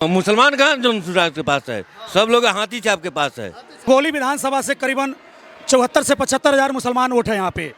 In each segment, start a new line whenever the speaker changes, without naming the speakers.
मुसलमान कहाँ जनसुराज के पास है, सब लोग हाथी छाप के पास है।
सुगौली विधानसभा से करीबन 74 से 75 हजार मुसलमान वोट है यहाँ पे।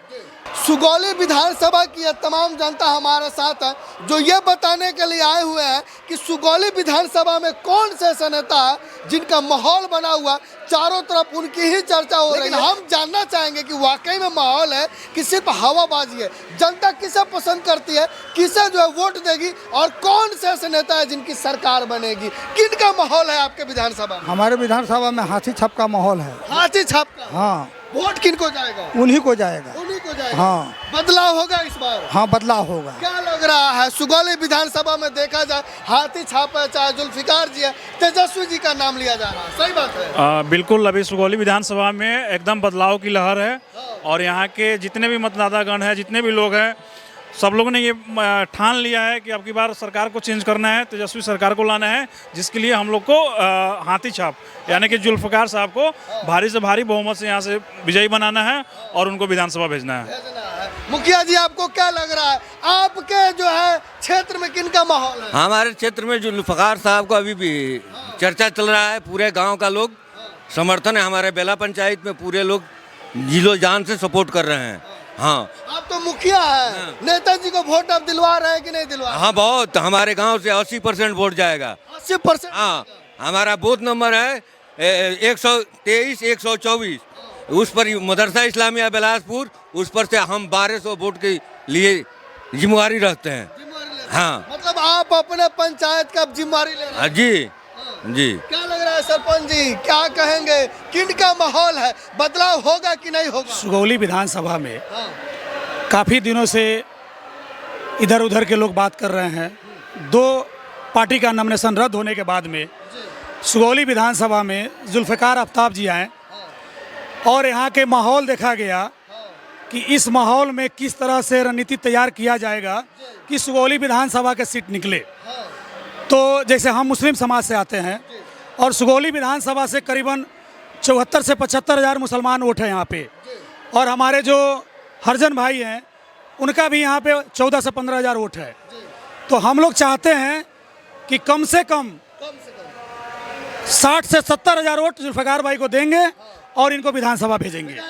सुगौली विधानसभा की यह तमाम जनता हमारे साथ है जो ये बताने के लिए आए हुए हैं कि सुगौली विधानसभा में कौन से ऐसे नेता है जिनका माहौल बना हुआ, चारों तरफ उनकी ही चर्चा हो रही है। हम जानना चाहेंगे कि वाकई में माहौल है कि सिर्फ हवाबाजी है, जनता किसे पसंद करती है, किसे जो है वोट देगी और कौन से ऐसे नेता है जिनकी सरकार बनेगी, किनका माहौल है आपके विधानसभा में?
हमारे विधानसभा में हाथी छाप का माहौल है।
हाथी छाप का?
हाँ।
वोट किनको जाएगा?
उन्हीं को जाएगा।
उन्हीं को जाएगा।
हाँ।
बदलाव होगा इस बार?
हाँ, बदलाव होगा।
क्या लग रहा है सुगौली विधानसभा में देखा जाए हाथी छाप है, चाहे जुल्फिकार जी है, तेजस्वी जी का नाम लिया जा रहा है, सही बात है?
बिल्कुल, अभी सुगौली विधानसभा में एकदम बदलाव की लहर है और यहाँ के जितने भी मतदातागण हैं, जितने भी लोग हैं, सब लोगों ने ये ठान लिया है कि अब की बार सरकार को चेंज करना है, तेजस्वी सरकार को लाना है, जिसके लिए हम लोग को हाथी छाप यानी कि जुल्फकार साहब को भारी से भारी बहुमत से यहाँ से विजयी बनाना है और उनको विधानसभा भेजना है।
मुखिया जी, आपको क्या लग रहा है, आपके जो है क्षेत्र में किनका माहौल है?
हमारे क्षेत्र में जुल्फकार साहब को अभी भी चर्चा चल रहा है, पूरे गांव का लोग समर्थन है, हमारे बेला पंचायत में पूरे लोग जिलो जान से सपोर्ट कर रहे हैं। हाँ,
आप तो मुखिया है, नेताजी को वोट आप दिलवा रहे हैं कि नहीं दिलवा?
हाँ, बहुत, हमारे गांव से 80% वोट जाएगा।
80%?
हाँ, हमारा बूथ नंबर है 123 124, उस पर मदरसा इस्लामिया बिलासपुर, उस पर से हम 1200 वोट के लिए जिम्मेवारी रखते हैं। हाँ,
मतलब आप अपने पंचायत का जिम्मेवारी ले रहे हैं?
हाँ जी जी।
क्या लग रहा है सरपंच जी, क्या कहेंगे, किनका माहौल है, बदलाव होगा कि नहीं होगा?
सुगौली विधानसभा में काफ़ी दिनों से इधर उधर के लोग बात कर रहे हैं। दो पार्टी का नॉमिनेशन रद्द होने के बाद में सुगौली विधानसभा में जुल्फिकार आफ्ताब जी आए और यहाँ के माहौल देखा गया कि इस माहौल में किस तरह से रणनीति तैयार किया जाएगा कि सुगौली विधानसभा के सीट निकले। तो जैसे हम मुस्लिम समाज से आते हैं और सुगौली विधानसभा से करीबन 74 से 75 हजार मुसलमान वोट है यहाँ पे, और हमारे जो हरजन भाई हैं उनका भी यहाँ पे 14 से 15 हजार वोट है। तो हम लोग चाहते हैं कि कम से कम 60 से 70 हजार वोट जुल्फिकार भाई को देंगे और इनको विधानसभा भेजेंगे।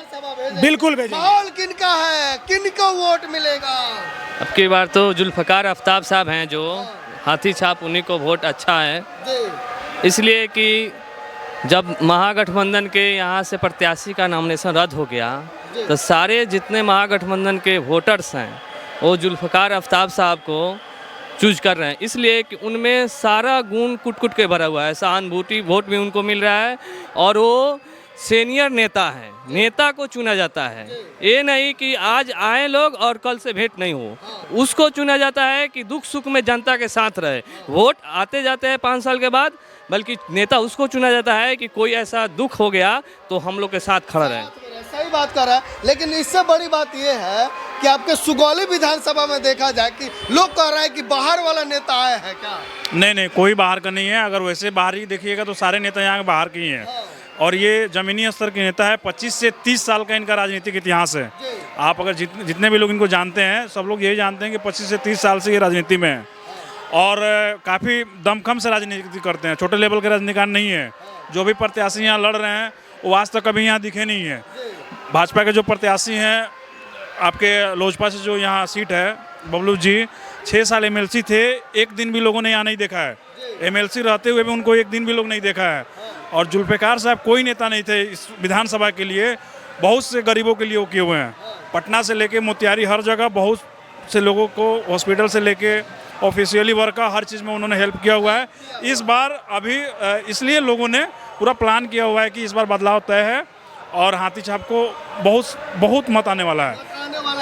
बिल्कुल भेजेंगे।
माहौल किनका है, किनको वोट मिलेगा?
अब की बार तो जुल्फिकार आफ्ताब साहब हैं, जो हाथी छाप, उन्हीं को वोट अच्छा है, इसलिए कि जब महागठबंधन के यहाँ से प्रत्याशी का नॉमिनेशन रद्द हो गया तो सारे जितने महागठबंधन के वोटर्स हैं वो जुल्फिकार आफ्ताब साहब को चूज कर रहे हैं, इसलिए कि उनमें सारा गुण कुट कुट के भरा हुआ है, सहानुभूति वोट भी उनको मिल रहा है और वो सीनियर नेता है, नेता को चुना जाता है। ये नहीं कि आज आए लोग और कल से भेंट नहीं हो, उसको चुना जाता है कि दुख सुख में जनता के साथ रहे। वोट आते जाते हैं 5 साल के बाद, बल्कि नेता उसको चुना जाता है कि कोई ऐसा दुख हो गया तो हम लोग के साथ खड़ा रहे।
सही बात कर रहा है, लेकिन इससे बड़ी बात यह है कि आपके सुगौली विधानसभा में देखा जाए कि लोग कह रहे हैं कि बाहर वाला नेता आया है क्या? नहीं,
कोई बाहर का नहीं है। अगर वैसे बाहर ही देखिएगा तो सारे नेता यहाँ बाहर के ही हैं और ये जमीनी स्तर के नेता है। 25 से 30 साल का इनका राजनीतिक इतिहास है। आप अगर जितने भी लोग इनको जानते हैं, सब लोग यही जानते हैं कि 25 से 30 साल से ये राजनीति में है और काफ़ी दमखम से राजनीति करते हैं। छोटे लेवल के राजनीतिकार नहीं है। जो भी प्रत्याशी यहाँ लड़ रहे हैं वो आज तक कभी यहाँ दिखे नहीं है। भाजपा के जो प्रत्याशी हैं, आपके लोजपा से जो यहाँ सीट है, बबलू जी 6 साल MLC थे, एक दिन भी लोगों ने यहाँ नहीं देखा है। MLC रहते हुए भी उनको एक दिन भी लोग नहीं देखा है। और जुल्फिकार साहब कोई नेता नहीं थे इस विधानसभा के लिए, बहुत से गरीबों के लिए वो किए हुए हैं। पटना से लेके मोतिहारी हर जगह बहुत से लोगों को, हॉस्पिटल से लेके ऑफिशियली वर्क का हर चीज़ में उन्होंने हेल्प किया हुआ है। इस बार अभी इसलिए लोगों ने पूरा प्लान किया हुआ है कि इस बार बदलाव तय है और हाथी छाप को बहुत मत आने वाला है।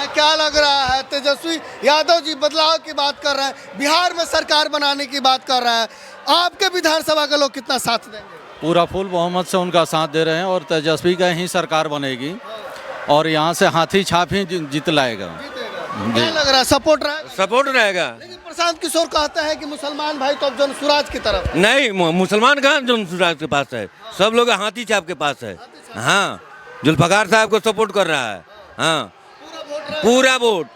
क्या लग रहा है? तेजस्वी यादव जी बदलाव की बात कर रहे हैं, बिहार में सरकार बनाने की बात कर रहे हैं, आपके विधानसभा के लोग कितना साथ देंगे?
पूरा फुल बहुमत से उनका साथ दे रहे हैं और तेजस्वी का ही सरकार बनेगी और यहाँ से हाथी छाप ही जीत लाएगा।
क्या लग रहा है, सपोर्ट
रहेगा?
लेकिन प्रशांत किशोर कहते हैं कि मुसलमान भाई तो अब जनसुराज की तरफ।
नहीं, मुसलमान कहाँ जनसुराज के पास है, सब लोग हाथी छाप के पास है। हाँ, जुल्फिकार साहब को सपोर्ट कर रहा है। हाँ, पूरा वोट,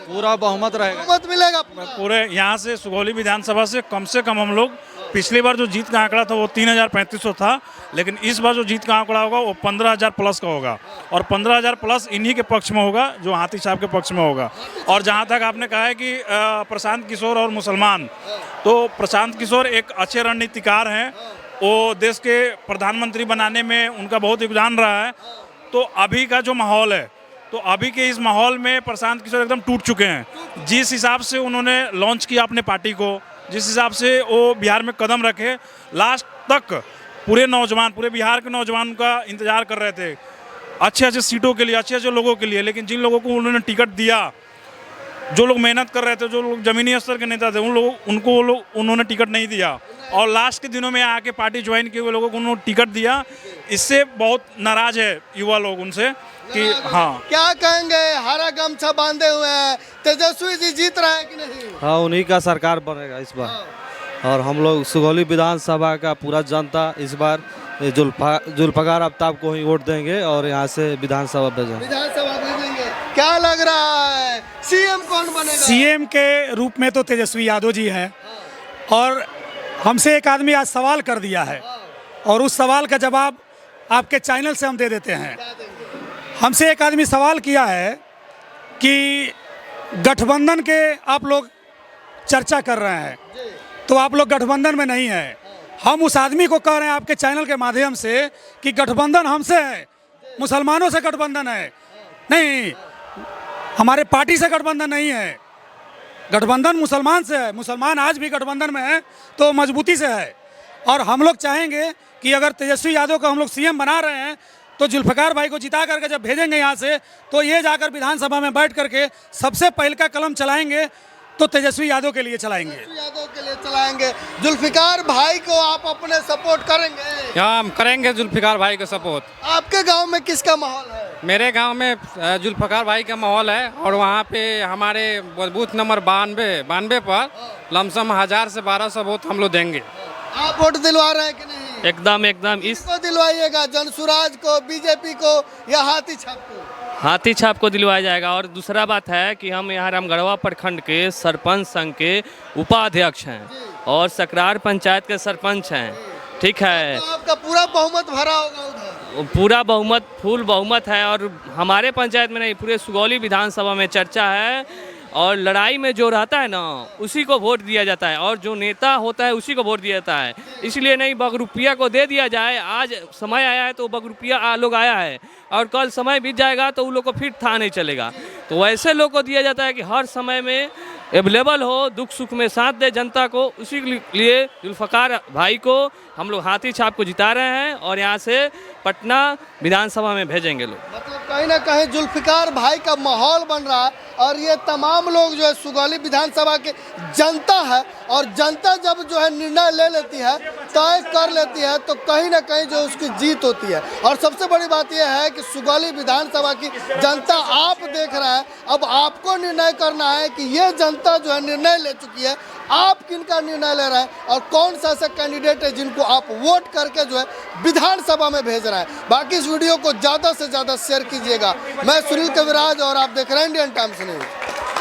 पूरा बहुमत रहेगा।
बहुमत मिलेगा
पूरे यहाँ से सुगौली विधानसभा से कम हम लोग पिछली बार जो जीत का आंकड़ा था वो 3,3500 था, लेकिन इस बार जो जीत का आंकड़ा होगा वो 15,000 प्लस का होगा, और 15,000 प्लस इन्हीं के पक्ष में होगा जो हाथी छाप के पक्ष में होगा। और जहाँ तक आपने कहा है कि प्रशांत किशोर और मुसलमान, तो प्रशांत किशोर एक अच्छे रणनीतिकार हैं, वो देश के प्रधानमंत्री बनाने में उनका बहुत योगदान रहा है। तो अभी का जो माहौल है, तो अभी के इस माहौल में प्रशांत किशोर एकदम टूट चुके हैं। जिस हिसाब से उन्होंने लॉन्च किया अपने पार्टी को, जिस हिसाब से वो बिहार में कदम रखे, लास्ट तक पूरे नौजवान, पूरे बिहार के नौजवान का इंतजार कर रहे थे अच्छे अच्छे सीटों के लिए, अच्छे अच्छे लोगों के लिए। लेकिन जिन लोगों को उन्होंने टिकट दिया, जो लोग मेहनत कर रहे थे, जो लोग जमीनी स्तर के नेता थे, उन्होंने टिकट नहीं दिया, और लास्ट के दिनों में आके पार्टी ज्वाइन किए हुए लोगों को उन्होंने टिकट दिया। इससे बहुत नाराज है युवा लोग उनसे कि हाँ।
क्या कहेंगे, हरा गमछा बांधे हुए हैं, तेजस्वी जी जीत रहे हैं कि नहीं?
हाँ, उन्हीं का सरकार बनेगा इस बार। और हम लोग सुगौली विधानसभा का पूरा जनता इस बार जुल्फकार आफ्ताब को ही वोट देंगे और यहाँ से विधानसभा भेजेंगे।
विधानसभा भेजेंगे। क्या लग रहा है, सीएम कौन बनेगा?
सीएम के रूप में तो तेजस्वी यादव जी हैं, और हमसे एक आदमी आज सवाल कर दिया है, और उस सवाल का जवाब आपके चैनल से हम दे देते हैं। हमसे एक आदमी सवाल किया है कि गठबंधन के आप लोग चर्चा कर रहे हैं, तो आप लोग गठबंधन में नहीं हैं। हम उस आदमी को कह रहे हैं आपके चैनल के माध्यम से कि गठबंधन हमसे है, मुसलमानों से गठबंधन है, नहीं, हमारे पार्टी से गठबंधन नहीं है। गठबंधन मुसलमान से है, मुसलमान आज भी गठबंधन में है तो मजबूती से है। और हम लोग चाहेंगे कि अगर तेजस्वी यादव को हम लोग सीएम बना रहे हैं तो जुल्फकार भाई को जिता करके जब भेजेंगे यहाँ से, तो ये जाकर विधानसभा में बैठ करके सबसे पहले का कलम चलाएंगे तो तेजस्वी यादव के लिए चलाएंगे।
यादव के लिए चलाएंगे। जुल्फिकार भाई को आप अपने सपोर्ट करेंगे?
हाँ, हम करेंगे जुल्फिकार भाई को सपोर्ट।
आपके गांव में किसका माहौल है?
मेरे गांव में जुल्फिकार भाई का माहौल है, और वहाँ पे हमारे बूथ नंबर 92 पर लमसम 1000 से 1200 वोट हम लोग देंगे।
आप वोट दिलवा रहे हैं कि नहीं?
एकदम
इसको दिलवाइएगा, जनसुराज को, बीजेपी को, या हाथी छाप को?
हाथी छाप को दिलवाया जाएगा। और दूसरा बात है कि हम यहाँ रामगढ़वा प्रखंड के सरपंच संघ के उपाध्यक्ष हैं और सकरार पंचायत के सरपंच हैं, ठीक है।
तो आपका पूरा बहुमत भरा होगा उधर?
पूरा बहुमत, फुल बहुमत है, और हमारे पंचायत में नहीं, पूरे सुगौली विधानसभा में चर्चा है। और लड़ाई में जो रहता है ना, उसी को वोट दिया जाता है, और जो नेता होता है उसी को वोट दिया जाता है। इसलिए नहीं बगरुपिया को दे दिया जाए, आज समय आया है तो बगरुपिया लोग आया है, और कल समय बीत जाएगा तो उन लोग को फिर था नहीं चलेगा। तो वैसे लोग को दिया जाता है कि हर समय में अवेलेबल हो, दुख सुख में साथ दे जनता को। उसी के लिए जुल्फकार भाई को हम लोग हाथी छाप को जिता रहे हैं, और यहाँ से पटना विधानसभा में भेजेंगे लोग।
मतलब कहीं ना कहीं जुल्फिकार भाई का माहौल बन रहा है, और ये तमाम लोग जो है सुगौली विधानसभा के जनता है, और जनता जब जो है निर्णय ले लेती है, तय कर लेती है, तो कहीं ना कहीं जो उसकी जीत होती है। और सबसे बड़ी बात यह है कि सुगौली विधानसभा की जनता आप देख रहे हैं, अब आपको निर्णय करना है कि ये जनता जो है निर्णय ले चुकी है, आप किनका निर्णय ले रहे हैं, और कौन सा ऐसा कैंडिडेट है जिनको आप वोट करके जो है विधानसभा में भेज रहे हैं। बाकी इस वीडियो को ज़्यादा से ज़्यादा शेयर कीजिएगा। मैं सुनील कविराज, और आप देख रहे हैं इंडियन टाइम्स न्यूज़।